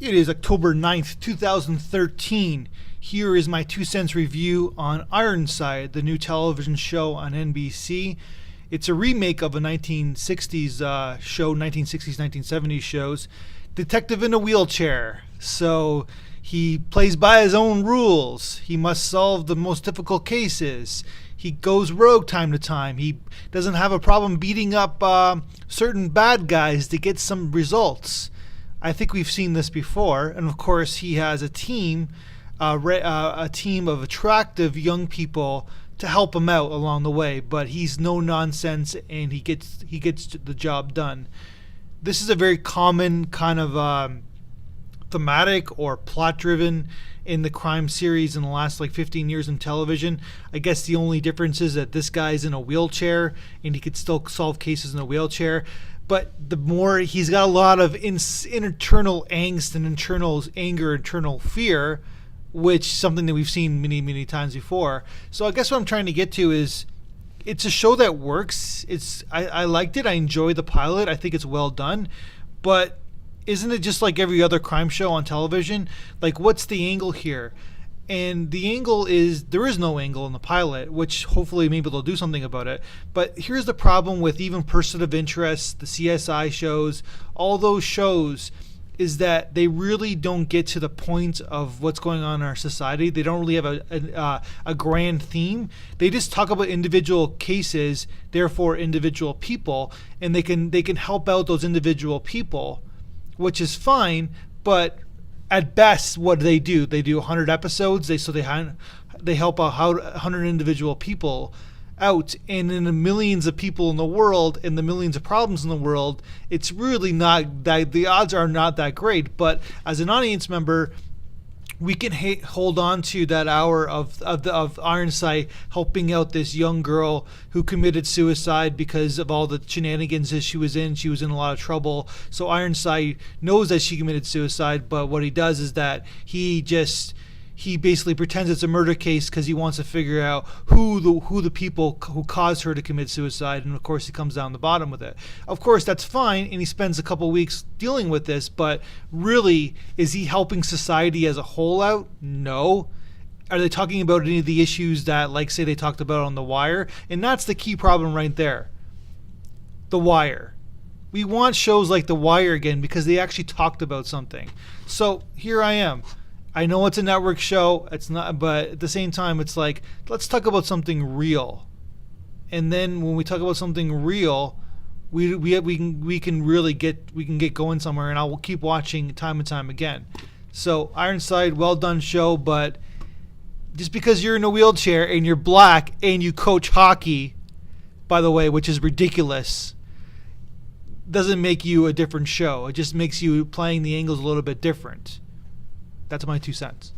It is October 9th, 2013. Here is my 2 cents review on Ironside, the new television show on NBC. It's a remake of a 1960s show, 1960s, 1970s shows. Detective in a wheelchair. So he plays by his own rules. He must solve the most difficult cases. He goes rogue time to time. He doesn't have a problem beating up certain bad guys to get some results. I think we've seen this before, and of course he has a team of attractive young people to help him out along the way. But he's no nonsense, and he gets the job done. This is a very common kind of thematic or plot-driven in the crime series in the last 15 years in television. I guess the only difference is that this guy's in a wheelchair and he could still solve cases in a wheelchair. But the more he's got a lot of internal angst and internal anger, internal fear, which is something that we've seen many, many times before. So I guess what I'm trying to get to is it's a show that works. I liked it. I enjoy the pilot. I think it's well done. But isn't it just like every other crime show on television? What's the angle here? And the angle is there is no angle in the pilot, which hopefully maybe they'll do something about it. But here's the problem with even Person of Interest, the CSI shows, all those shows, is that they really don't get to the point of what's going on in our society. They don't really have a grand theme. They just talk about individual cases, therefore individual people, and they can help out those individual people, which is fine. But at best, what do? They do 100 episodes. They help out 100 individual people out, and in the millions of people in the world and the millions of problems in the world, it's really not that the odds are not that great. But as an audience member, we can hold on to that hour of Ironside helping out this young girl who committed suicide because of all the shenanigans that she was in. She was in a lot of trouble. So Ironside knows that she committed suicide, but what he does is that he basically pretends it's a murder case because he wants to figure out who the people who caused her to commit suicide, and of course he comes down the bottom with it. Of course that's fine, and he spends a couple weeks dealing with this, but really, is he helping society as a whole out? No. Are they talking about any of the issues that, say they talked about on The Wire? And that's the key problem right there. The Wire. We want shows like The Wire again because they actually talked about something. So here I am. I know it's a network show. It's not, but at the same time, it's let's talk about something real. And then when we talk about something real, we can get going somewhere. And I will keep watching time and time again. So Ironside, well done show. But just because you're in a wheelchair and you're black and you coach hockey, by the way, which is ridiculous, doesn't make you a different show. It just makes you playing the angles a little bit different. That's my 2 cents.